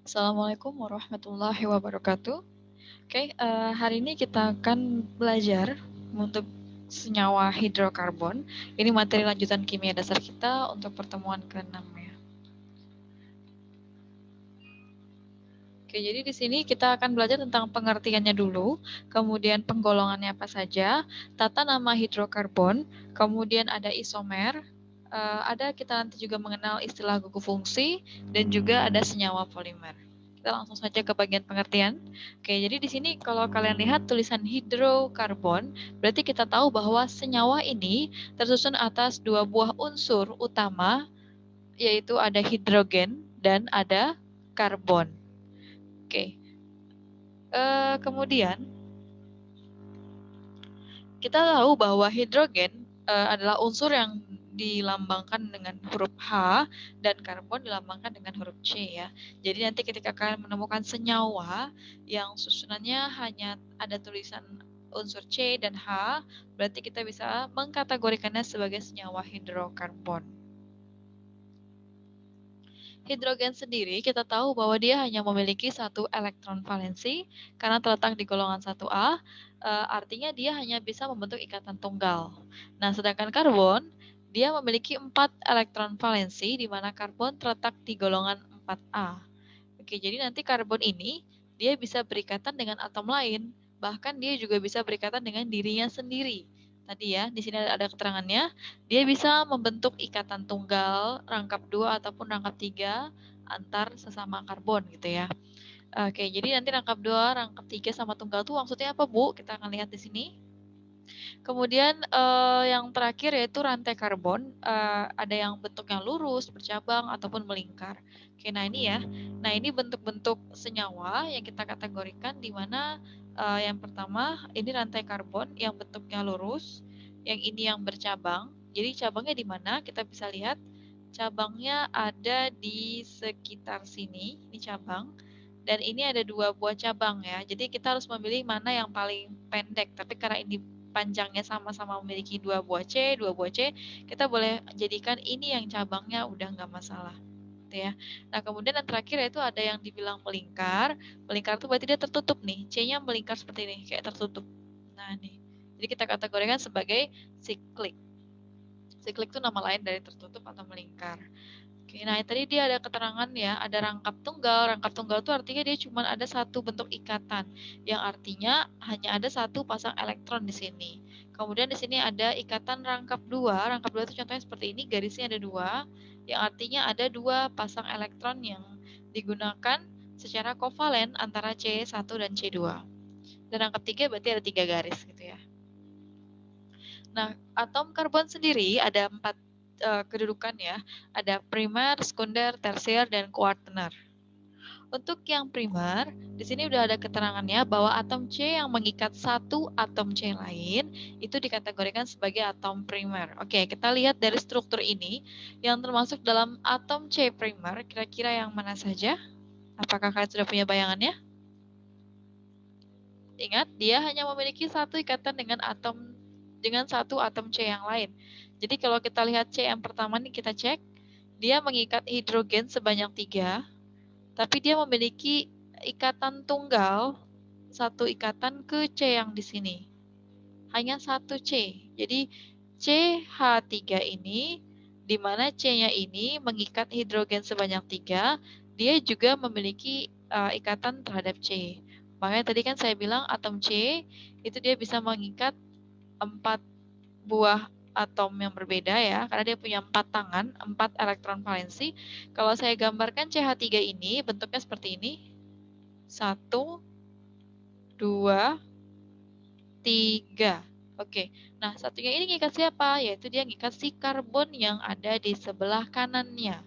Assalamualaikum warahmatullahi wabarakatuh. Oke, hari ini kita akan belajar untuk senyawa hidrokarbon. Ini materi lanjutan kimia dasar kita untuk pertemuan ke-6 ya. Oke, jadi di sini kita akan belajar tentang pengertiannya dulu, kemudian penggolongannya apa saja, tata nama hidrokarbon, kemudian ada isomer, ada kita nanti juga mengenal istilah gugu fungsi, dan juga ada senyawa polimer. Kita langsung saja ke bagian pengertian. Oke, jadi di sini kalau kalian lihat tulisan hidrokarbon, berarti kita tahu bahwa senyawa ini tersusun atas dua buah unsur utama, yaitu ada hidrogen dan ada karbon. Oke, kemudian kita tahu bahwa hidrogen adalah unsur yang dilambangkan dengan huruf H dan karbon dilambangkan dengan huruf C ya. Jadi nanti ketika kalian menemukan senyawa yang susunannya hanya ada tulisan unsur C dan H, berarti kita bisa mengkategorikannya sebagai senyawa hidrokarbon. Hidrogen sendiri kita tahu bahwa dia hanya memiliki satu elektron valensi karena terletak di golongan 1A, artinya dia hanya bisa membentuk ikatan tunggal. Nah, sedangkan karbon dia memiliki 4 elektron valensi di mana karbon terletak di golongan 4A. Oke, jadi nanti karbon ini dia bisa berikatan dengan atom lain, bahkan dia juga bisa berikatan dengan dirinya sendiri. Tadi ya, di sini ada keterangannya, dia bisa membentuk ikatan tunggal, rangkap 2 ataupun rangkap 3 antar sesama karbon gitu ya. Oke, jadi nanti rangkap 2, rangkap 3 sama tunggal itu maksudnya apa, Bu? Kita akan lihat di sini. Kemudian yang terakhir yaitu rantai karbon, ada yang bentuknya lurus, bercabang, ataupun melingkar. Oke, nah ini ya. Nah ini bentuk-bentuk senyawa yang kita kategorikan di mana yang pertama ini rantai karbon yang bentuknya lurus, yang ini yang bercabang. Jadi cabangnya di mana? Kita bisa lihat cabangnya ada di sekitar sini, ini cabang. Dan ini ada 2 buah cabang ya. Jadi kita harus memilih mana yang paling pendek. Tapi karena ini panjangnya sama-sama memiliki 2 buah C, 2 buah C, kita boleh jadikan ini yang cabangnya udah nggak masalah. Gitu ya. Nah, kemudian yang terakhir yaitu ada yang dibilang melingkar. Melingkar itu berarti dia tertutup nih. C-nya melingkar seperti ini, kayak tertutup. Nah, nih. Jadi kita kategorikan sebagai siklik. Siklik itu nama lain dari tertutup atau melingkar. Oke, nah tadi dia ada keterangan ya, ada rangkap tunggal. Rangkap tunggal itu artinya dia cuma ada satu bentuk ikatan, yang artinya hanya ada satu pasang elektron di sini. Kemudian di sini ada ikatan rangkap dua. Rangkap dua itu contohnya seperti ini, garisnya ada dua, yang artinya ada dua pasang elektron yang digunakan secara kovalen antara C1 dan C2. Dan rangkap tiga berarti ada 3 garis gitu ya. Nah, atom karbon sendiri ada 4 kedudukan ya. Ada primer, sekunder, tersier, dan kuartener. Untuk yang primer, di sini udah ada keterangannya bahwa atom C yang mengikat satu atom C lain itu dikategorikan sebagai atom primer. Oke, kita lihat dari struktur ini yang termasuk dalam atom C primer, kira-kira yang mana saja? Apakah kalian sudah punya bayangannya? Ingat, dia hanya memiliki satu ikatan dengan satu atom C yang lain. Jadi kalau kita lihat C yang pertama nih kita cek, dia mengikat hidrogen sebanyak 3, tapi dia memiliki ikatan tunggal, satu ikatan ke C yang di sini. Hanya satu C. Jadi CH3 ini, di mana C-nya ini mengikat hidrogen sebanyak 3, dia juga memiliki ikatan terhadap C. Makanya tadi kan saya bilang atom C itu dia bisa mengikat 4 buah atom yang berbeda ya, karena dia punya 4 tangan, 4 elektron valensi. Kalau saya gambarkan CH3 ini bentuknya seperti ini. 1, 2, 3. Oke. Nah, satunya ini ngikat siapa? Yaitu dia ngikat si karbon yang ada di sebelah kanannya.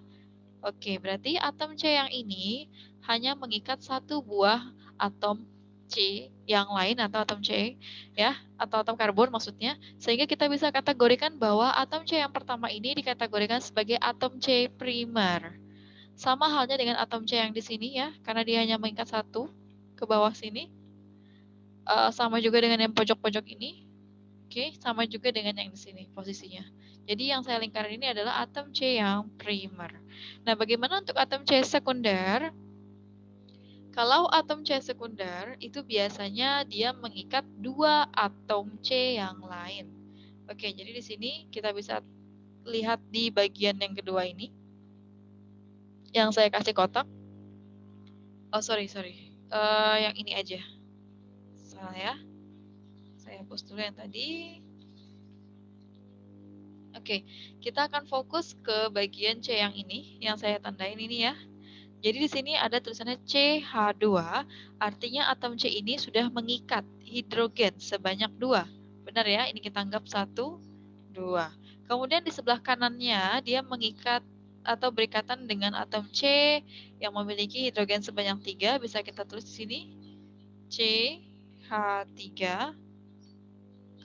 Oke, berarti atom C yang ini hanya mengikat satu buah atom C yang lain atau atom C ya, atau atom karbon maksudnya, sehingga kita bisa kategorikan bahwa atom C yang pertama ini dikategorikan sebagai atom C primer. Sama halnya dengan atom C yang di sini ya, karena dia hanya mengikat satu ke bawah sini. Sama juga dengan yang pojok-pojok ini. Oke, sama juga dengan yang di sini posisinya. Jadi yang saya lingkarin ini adalah atom C yang primer. Nah, bagaimana untuk atom C sekunder? Kalau atom C sekunder itu biasanya dia mengikat dua atom C yang lain. Oke, jadi di sini kita bisa lihat di bagian yang kedua ini, yang saya kasih kotak. Oh, sorry. Yang ini aja. Salah ya. Saya hapus dulu yang tadi. Oke, kita akan fokus ke bagian C yang ini, yang saya tandain ini ya. Jadi di sini ada tulisannya CH2, artinya atom C ini sudah mengikat hidrogen sebanyak 2. Benar ya, ini kita anggap 1, 2. Kemudian di sebelah kanannya dia mengikat atau berikatan dengan atom C yang memiliki hidrogen sebanyak 3, bisa kita tulis di sini CH3.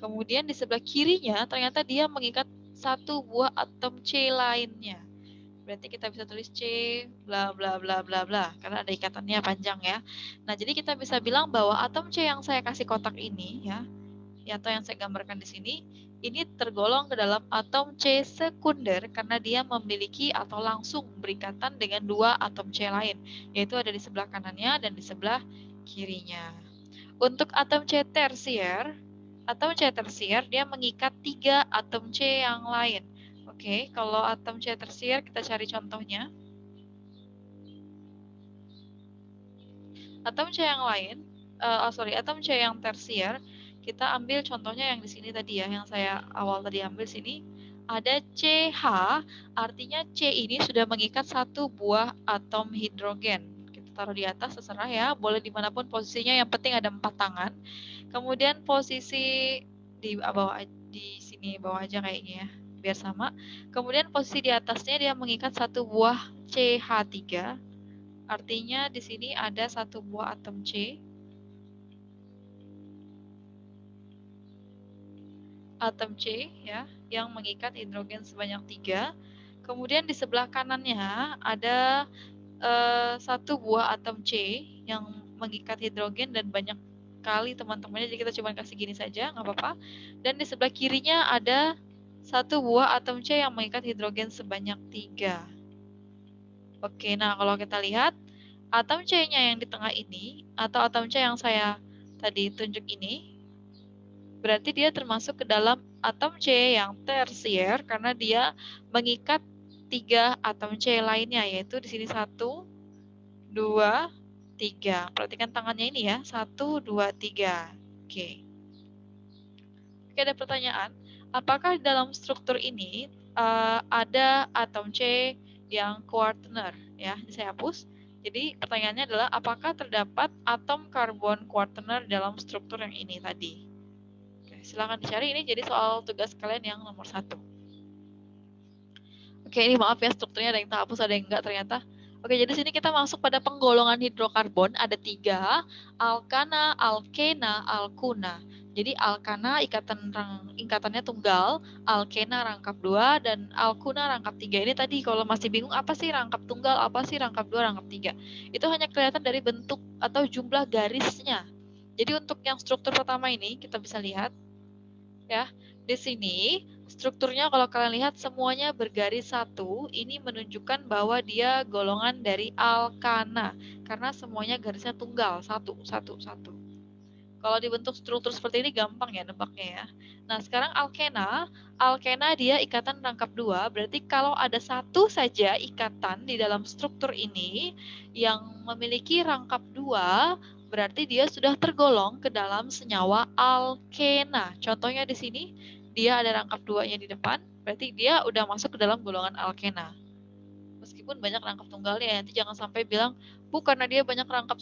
Kemudian di sebelah kirinya ternyata dia mengikat satu buah atom C lainnya. Berarti kita bisa tulis C bla bla bla bla bla karena ada ikatannya panjang ya. Nah, jadi kita bisa bilang bahwa atom C yang saya kasih kotak ini ya atau yang saya gambarkan di sini ini tergolong ke dalam atom C sekunder karena dia memiliki atau langsung berikatan dengan dua atom C lain, yaitu ada di sebelah kanannya dan di sebelah kirinya. Untuk atom C tersier, dia mengikat tiga atom C yang lain. Oke, kalau atom C tersier kita cari contohnya. Atom C yang lain, atom C yang tersier, kita ambil contohnya yang di sini tadi ya, yang saya awal tadi ambil sini. Ada CH, artinya C ini sudah mengikat satu buah atom hidrogen. Kita taruh di atas, terserah ya, boleh dimanapun posisinya, yang penting ada 4 tangan. Kemudian posisi di sini bawah aja kayaknya ya, biar sama. Kemudian posisi di atasnya dia mengikat satu buah CH3. Artinya di sini ada satu buah atom C. Atom C ya, yang mengikat hidrogen sebanyak 3. Kemudian di sebelah kanannya ada satu buah atom C yang mengikat hidrogen dan banyak kali teman-temannya, jadi kita cuma kasih gini saja, nggak apa-apa. Dan di sebelah kirinya ada satu buah atom C yang mengikat hidrogen sebanyak 3. Oke, nah kalau kita lihat atom C-nya yang di tengah ini atau atom C yang saya tadi tunjuk ini, berarti dia termasuk ke dalam atom C yang tersier karena dia mengikat 3 atom C lainnya, yaitu di sini 1, 2, 3. Perhatikan tangannya ini ya, 1, 2, 3. Oke. Oke, ada pertanyaan. Apakah dalam struktur ini ada atom C yang kuartener? Ya, ini saya hapus. Jadi pertanyaannya adalah apakah terdapat atom karbon kuartener dalam struktur yang ini tadi? Oke, silakan dicari, ini jadi soal tugas kalian yang nomor 1. Oke, ini maaf ya, strukturnya ada yang tak hapus, ada yang enggak ternyata. Oke, jadi sini kita masuk pada penggolongan hidrokarbon, ada 3, alkana, alkena, alkuna. Jadi alkana ikatannya tunggal, alkena rangkap 2, dan alkuna rangkap 3. Ini tadi kalau masih bingung apa sih rangkap tunggal, apa sih rangkap 2, rangkap 3. Itu hanya kelihatan dari bentuk atau jumlah garisnya. Jadi untuk yang struktur pertama ini kita bisa lihat ya. Di sini strukturnya kalau kalian lihat semuanya bergaris satu, ini menunjukkan bahwa dia golongan dari alkana karena semuanya garisnya tunggal, satu, satu, satu. Kalau dibentuk struktur seperti ini gampang ya nebaknya ya. Nah, sekarang alkena dia ikatan rangkap 2, berarti kalau ada satu saja ikatan di dalam struktur ini yang memiliki rangkap 2, berarti dia sudah tergolong ke dalam senyawa alkena. Contohnya di sini, dia ada rangkap 2-nya di depan, berarti dia udah masuk ke dalam golongan alkena. Meskipun banyak rangkap tunggalnya, nanti jangan sampai bilang, Bu, karena dia banyak rangkap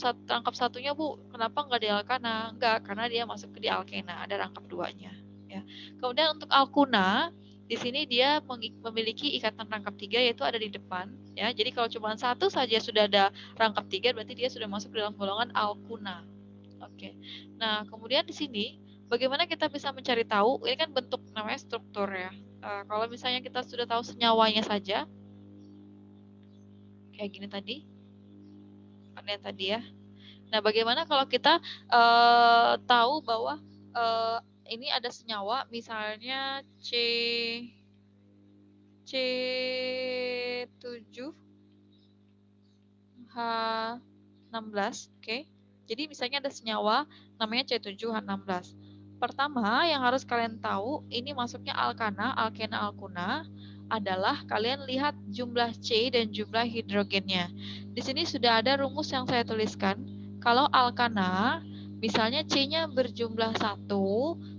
satunya, Bu, kenapa nggak di alkana? Enggak, karena dia masuk ke di alkena, ada rangkap 2-nya. Ya. Kemudian untuk alkuna, di sini dia memiliki ikatan rangkap 3, yaitu ada di depan. Ya, jadi kalau cuma satu saja sudah ada rangkap 3, berarti dia sudah masuk ke dalam golongan alkuna. Oke. Nah, kemudian di sini, bagaimana kita bisa mencari tahu? Ini kan bentuk namanya struktur ya. Kalau misalnya kita sudah tahu senyawanya saja, kayak gini tadi, aneh tadi ya. Nah, bagaimana kalau kita tahu bahwa ini ada senyawa, misalnya C7H8. 16, oke. Jadi misalnya ada senyawa namanya C7H16. Pertama yang harus kalian tahu, ini masuknya alkana, alkena, alkuna adalah kalian lihat jumlah C dan jumlah hidrogennya. Di sini sudah ada rumus yang saya tuliskan. Kalau alkana, misalnya C-nya berjumlah 1,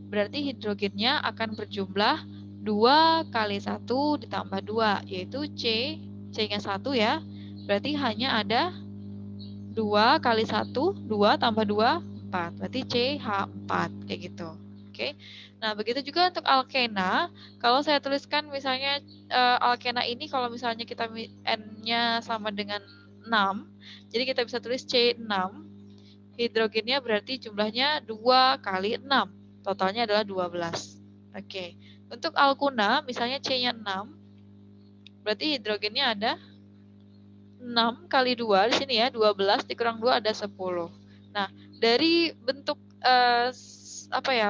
berarti hidrogennya akan berjumlah 2 kali 1 ditambah 2, yaitu C-nya 1 ya. Berarti hanya ada 2 kali 1, 2 tambah 2, 4. Berarti CH4, kayak gitu. Oke. Nah, begitu juga untuk alkena. Kalau saya tuliskan misalnya alkena ini kalau misalnya kita N-nya sama dengan 6, jadi kita bisa tulis C6. Hidrogennya berarti jumlahnya 2 kali 6. Totalnya adalah 12. Oke. Untuk alkuna, misalnya C-nya 6, berarti hidrogennya ada 6 kali 2 di sini ya, 12 dikurang 2 ada 10. Nah, dari bentuk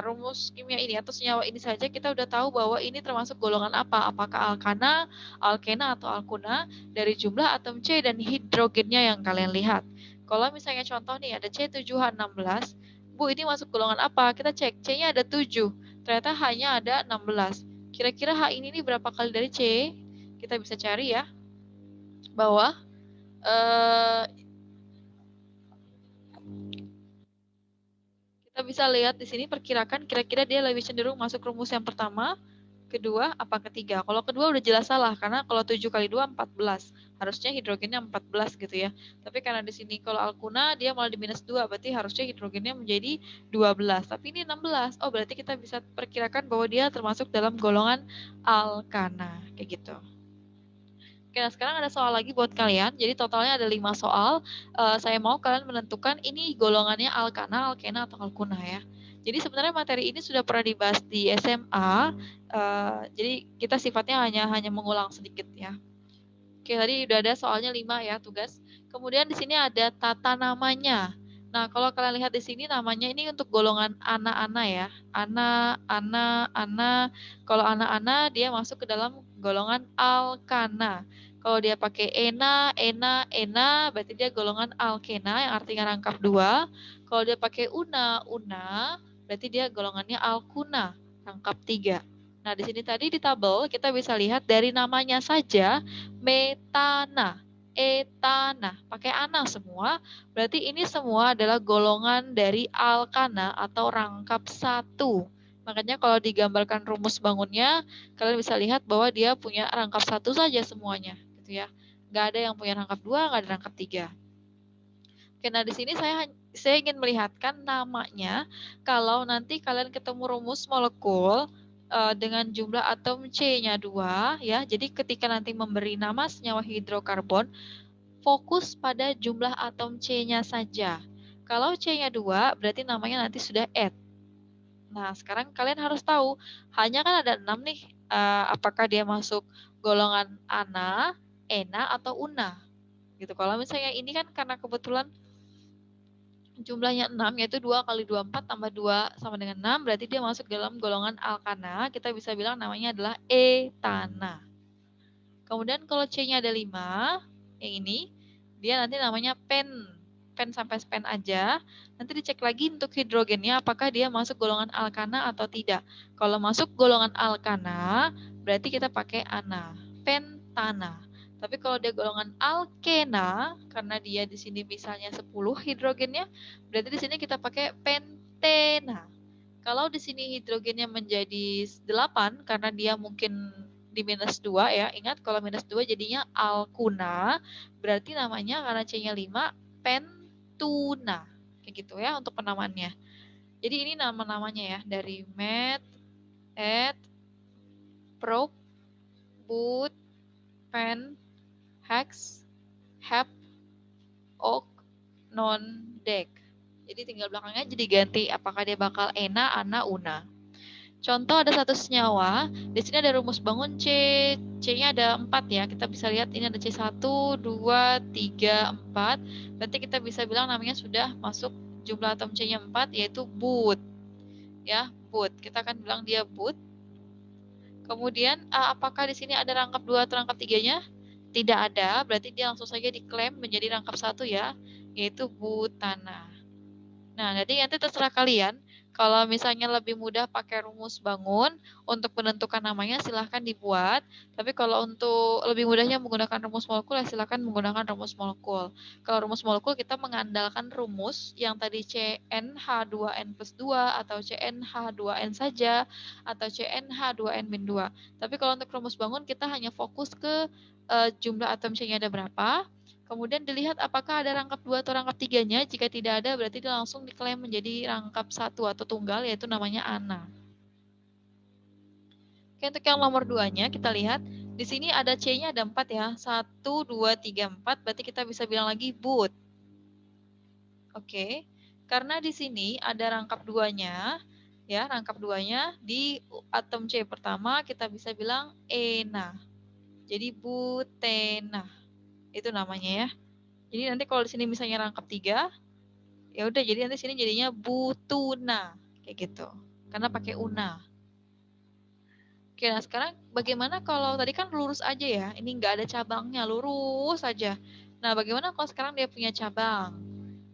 rumus kimia ini atau senyawa ini saja kita udah tahu bahwa ini termasuk golongan apa? Apakah alkana, alkena atau alkuna dari jumlah atom C dan hidrogennya yang kalian lihat. Kalau misalnya contoh nih ada C7H16, Bu ini masuk golongan apa? Kita cek, C-nya ada 7, ternyata hanya ada 16. Kira-kira H ini berapa kali dari C? Kita bisa cari ya, bahwa kita bisa lihat di sini perkirakan kira-kira dia lebih cenderung masuk rumus yang pertama, kedua, apa ketiga. Kalau kedua udah jelas salah karena kalau 7 kali 2 14. Harusnya hidrogennya 14 gitu ya. Tapi karena di sini kalau alkuna dia malah di minus 2, berarti harusnya hidrogennya menjadi 12. Tapi ini 16. Oh, berarti kita bisa perkirakan bahwa dia termasuk dalam golongan alkana kayak gitu. Oke, nah sekarang ada soal lagi buat kalian. Jadi totalnya ada 5 soal. Saya mau kalian menentukan ini golongannya alkana, alkena, atau alkuna ya. Jadi sebenarnya materi ini sudah pernah dibahas di SMA. Jadi kita sifatnya hanya mengulang sedikit ya. Oke, tadi udah ada soalnya 5 ya tugas. Kemudian di sini ada tata namanya. Nah, kalau kalian lihat di sini namanya ini untuk golongan ana-ana ya. Ana. Kalau ana-ana dia masuk ke dalam golongan alkana. Kalau dia pakai ena, berarti dia golongan alkena yang artinya rangkap 2. Kalau dia pakai una, berarti dia golongannya alkuna, rangkap 3. Nah, di sini tadi di tabel kita bisa lihat dari namanya saja metana, etana, pakai ana semua. Berarti ini semua adalah golongan dari alkana atau rangkap 1. Makanya kalau digambarkan rumus bangunnya, kalian bisa lihat bahwa dia punya rangkap 1 saja semuanya, gitu ya. Nggak ada yang punya rangkap 2, nggak ada rangkap 3. Oke, nah di sini saya ingin melihatkan namanya. Kalau nanti kalian ketemu rumus molekul dengan jumlah atom C-nya 2 ya. Jadi ketika nanti memberi nama senyawa hidrokarbon, fokus pada jumlah atom C-nya saja. Kalau C-nya 2 berarti namanya nanti sudah eth. Nah, sekarang kalian harus tahu, hanya kan ada 6 nih. Apakah dia masuk golongan ana, ena atau una? Gitu. Kalau misalnya ini kan karena kebetulan jumlahnya 6, yaitu 2 kali 2 4 tambah 2 sama dengan 6, berarti dia masuk dalam golongan alkana. Kita bisa bilang namanya adalah etana. Kemudian kalau C-nya ada 5, yang ini, dia nanti namanya pen. Pen sampai pen aja. Nanti dicek lagi untuk hidrogennya apakah dia masuk golongan alkana atau tidak. Kalau masuk golongan alkana, berarti kita pakai ana, pentana. Tapi kalau dia golongan alkena, karena dia di sini misalnya 10 hidrogennya, berarti di sini kita pakai pentena. Kalau di sini hidrogennya menjadi 8 karena dia mungkin di minus 2 ya. Ingat kalau minus 2 jadinya alkuna, berarti namanya karena C-nya 5 pentuna. Kayak gitu ya untuk penamaannya. Jadi ini nama-namanya ya dari met, et, prop, but, pen, hex, hep, ok, non, dek. Jadi tinggal belakangnya jadi ganti apakah dia bakal ena, ana, una. Contoh ada satu senyawa, di sini ada rumus bangun C, C-nya ada 4 ya. Kita bisa lihat ini ada C1, 2, 3, 4. Berarti kita bisa bilang namanya sudah masuk jumlah atom C-nya 4 yaitu but. Ya, but. Kita akan bilang dia but. Kemudian apakah di sini ada rangkap 2 atau rangkap 3-nya? Tidak ada, berarti dia langsung saja diklaim menjadi rangkap 1 ya. yaitu butana. Nah, jadi nanti terserah kalian. Kalau misalnya lebih mudah pakai rumus bangun, untuk menentukan namanya silahkan dibuat. Tapi kalau untuk lebih mudahnya menggunakan rumus molekul, ya silahkan menggunakan rumus molekul. Kalau rumus molekul kita mengandalkan rumus yang tadi CnH2n plus 2, atau CnH2n saja, atau CnH2n-2. Tapi kalau untuk rumus bangun kita hanya fokus ke jumlah atom C-nya ada berapa. Kemudian dilihat apakah ada rangkap 2 atau rangkap 3-nya. Jika tidak ada, berarti dia langsung diklaim menjadi rangkap 1 atau tunggal, yaitu namanya ana. Oke, untuk yang nomor 2-nya kita lihat di sini ada C-nya ada 4 ya. 1 2 3 4, berarti kita bisa bilang lagi but. Oke. Karena di sini ada rangkap 2-nya, ya, rangkap 2-nya di atom C pertama kita bisa bilang ena. Jadi butena. Itu namanya ya. Jadi nanti kalau di sini misalnya rangkap 3, ya udah jadi nanti sini jadinya butuna kayak gitu. Karena pakai una. Oke, nah sekarang bagaimana kalau tadi kan lurus aja ya. Ini nggak ada cabangnya, lurus aja. Nah, bagaimana kalau sekarang dia punya cabang?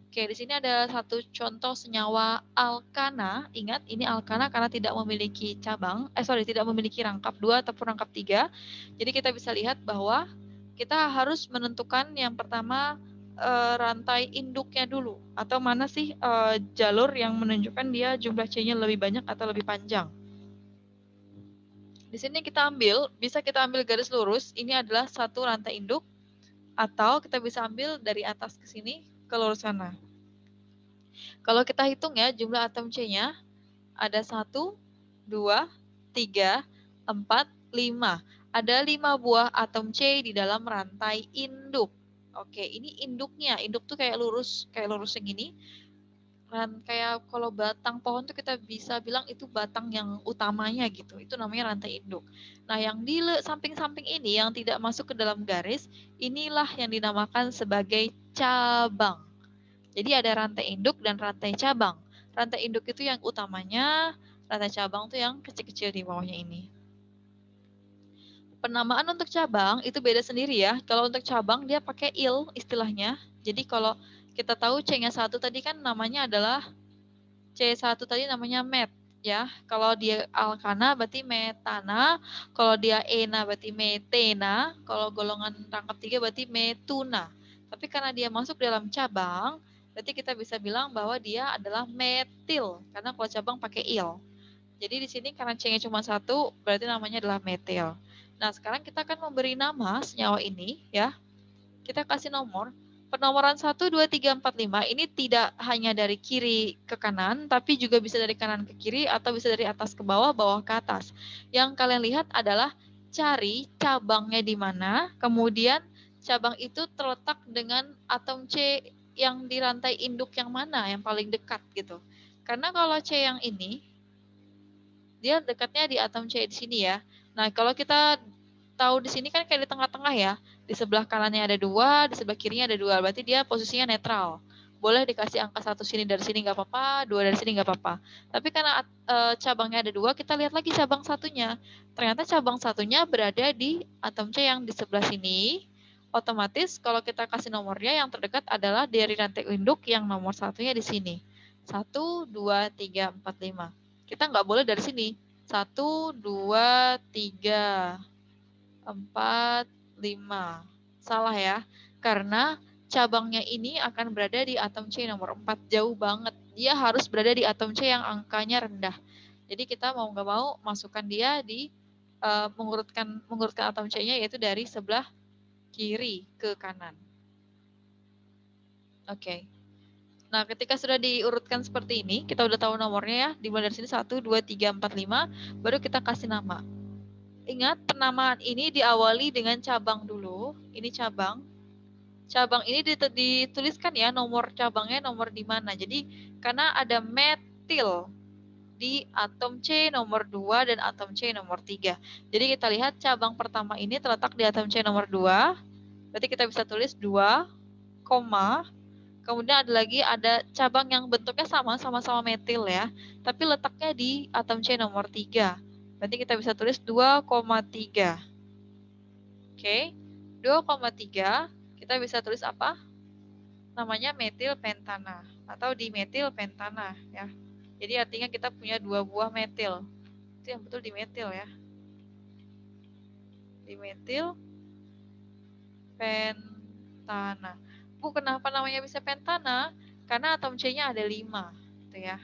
Oke, di sini ada satu contoh senyawa alkana. Ingat, ini alkana karena tidak memiliki cabang. Tidak memiliki rangkap 2 ataupun rangkap 3. Jadi kita bisa lihat bahwa kita harus menentukan yang pertama rantai induknya dulu. Atau mana sih jalur yang menunjukkan dia jumlah C-nya lebih banyak atau lebih panjang. Di sini kita bisa kita ambil garis lurus. Ini adalah satu rantai induk. Atau kita bisa ambil dari atas ke sini ke lurus sana. Kalau kita hitung ya, jumlah atom C-nya ada 1, 2, 3, 4, 5. Ada 5 buah atom C di dalam rantai induk. Oke, ini induknya. Induk tuh kayak lurus segini. Kayak kalau batang pohon tuh kita bisa bilang itu batang yang utamanya gitu. Itu namanya rantai induk. Nah, yang di samping-samping ini yang tidak masuk ke dalam garis, inilah yang dinamakan sebagai cabang. Jadi ada rantai induk dan rantai cabang. Rantai induk itu yang utamanya, rantai cabang itu yang kecil-kecil di bawahnya ini. Penamaan untuk cabang itu beda sendiri ya. Kalau untuk cabang dia pakai il istilahnya. Jadi kalau kita tahu C-nya 1 tadi kan namanya adalah C1 tadi namanya met ya. Kalau dia alkana berarti metana, kalau dia ena berarti metena, kalau golongan rangkap 3 berarti metuna. Tapi karena dia masuk dalam cabang, berarti kita bisa bilang bahwa dia adalah metil karena kalau cabang pakai il. Jadi di sini karena C-nya cuma 1, berarti namanya adalah metil. Nah, sekarang kita akan memberi nama senyawa ini ya. Kita kasih nomor. Penomoran 1, 2, 3, 4, 5 ini tidak hanya dari kiri ke kanan, tapi juga bisa dari kanan ke kiri atau bisa dari atas ke bawah, bawah ke atas. Yang kalian lihat adalah cari cabangnya di mana, kemudian cabang itu terletak dengan atom C yang di rantai induk yang mana, yang paling dekat gitu. Karena kalau C yang ini, dia dekatnya di atom C di sini ya. Nah, kalau kita tahu di sini kan kayak di tengah-tengah ya. Di sebelah kanannya ada 2, di sebelah kirinya ada 2. Berarti dia posisinya netral. Boleh dikasih angka 1 sini dari sini nggak apa-apa, 2 dari sini nggak apa-apa. Tapi karena cabangnya ada 2, kita lihat lagi cabang satunya. Ternyata cabang satunya berada di atom C yang di sebelah sini. Otomatis kalau kita kasih nomornya yang terdekat adalah dari rantai induk yang nomor satunya di sini. 1, 2, 3, 4, 5. Kita nggak boleh dari sini. 1, 2, 3, 4, 5. Salah ya. Karena cabangnya ini akan berada di atom C nomor 4. Jauh banget. Dia harus berada di atom C yang angkanya rendah. Jadi kita mau nggak mau masukkan dia di mengurutkan atom C-nya yaitu dari sebelah kiri ke kanan. Oke. Nah, ketika sudah diurutkan seperti ini, kita udah tahu nomornya ya. Dimulai dari sini 1, 2, 3, 4, 5. Baru kita kasih nama. Ingat, penamaan ini diawali dengan cabang dulu. Ini cabang. Cabang ini dituliskan ya, nomor cabangnya nomor di mana. Jadi, karena ada metil di atom C nomor 2 dan atom C nomor 3. Jadi, kita lihat cabang pertama ini terletak di atom C nomor 2. Berarti kita bisa tulis 2, kemudian ada cabang yang bentuknya sama-sama metil ya. Tapi letaknya di atom C nomor 3. Berarti kita bisa tulis 2,3. Oke, 2,3 kita bisa tulis apa? namanya metil pentana atau dimetil pentana ya. Jadi artinya kita punya 2 buah metil. Itu yang betul dimetil ya. Dimetil pentana. Bu, kenapa namanya bisa pentana? Karena atom C-nya ada 5, gitu ya.